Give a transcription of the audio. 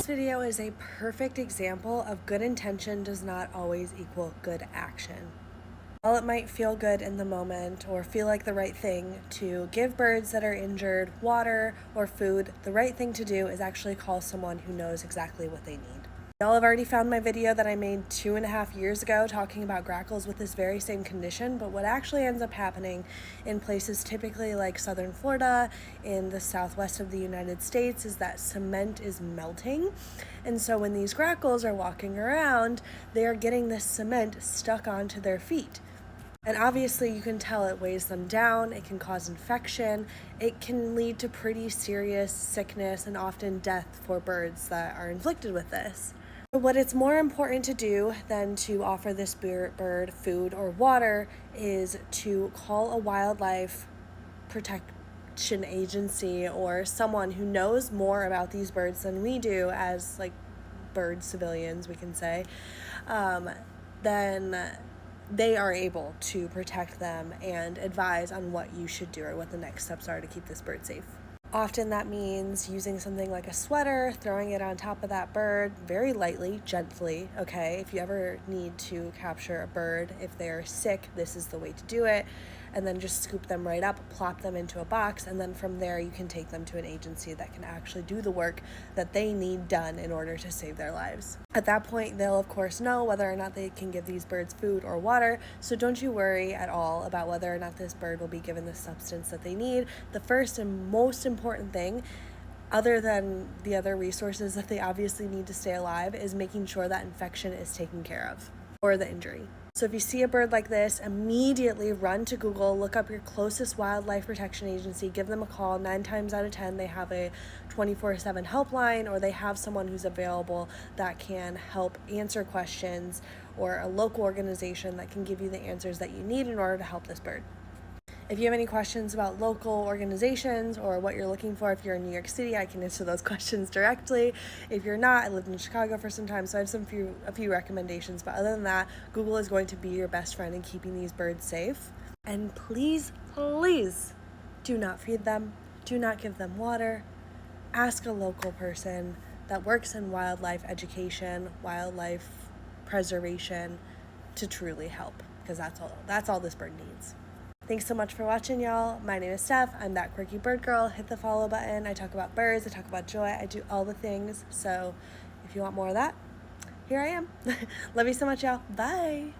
video is a perfect example of good intention does not always equal good action. While it might feel good in the moment or feel like the right thing to give birds that are injured water or food, the right thing to do is actually call someone who knows exactly what they need. Y'all have already found my video that I made 2.5 years ago talking about grackles with this very same condition, but what actually ends up happening in places typically like southern Florida, in the southwest of the United States, is that cement is melting. And so when these grackles are walking around, they are getting this cement stuck onto their feet. And obviously you can tell it weighs them down, it can cause infection, it can lead to pretty serious sickness and often death for birds that are inflicted with this. But what it's more important to do than to offer this bird food or water is to call a wildlife protection agency or someone who knows more about these birds than we do as like bird civilians, we can say, then they are able to protect them and advise on what you should do or what the next steps are to keep this bird safe. Often that means using something like a sweater, throwing it on top of that bird very lightly, gently, okay? If you ever need to capture a bird, if they're sick, this is the way to do it. And then just scoop them right up, plop them into a box, and then from there you can take them to an agency that can actually do the work that they need done in order to save their lives. At that point, they'll of course know whether or not they can give these birds food or water, so don't you worry at all about whether or not this bird will be given the substance that they need. The first and most important thing, other than the other resources that they obviously need to stay alive, is making sure that infection is taken care of, or the injury. So if you see a bird like this, immediately run to Google, look up your closest wildlife protection agency, give them a call. 9 times out of 10, they have a 24/7 helpline, or they have someone who's available that can help answer questions, or a local organization that can give you the answers that you need in order to help this bird. If you have any questions about local organizations or what you're looking for, if you're in New York City, I can answer those questions directly. If you're not, I lived in Chicago for some time, so I have a few recommendations. But other than that, Google is going to be your best friend in keeping these birds safe. And please, please do not feed them. Do not give them water. Ask a local person that works in wildlife education, wildlife preservation to truly help, because that's all this bird needs. Thanks so much for watching, y'all. My name is Steph. I'm that quirky bird girl. Hit the follow button. I talk about birds. I talk about joy. I do all the things. So if you want more of that, here I am. Love you so much, y'all. Bye.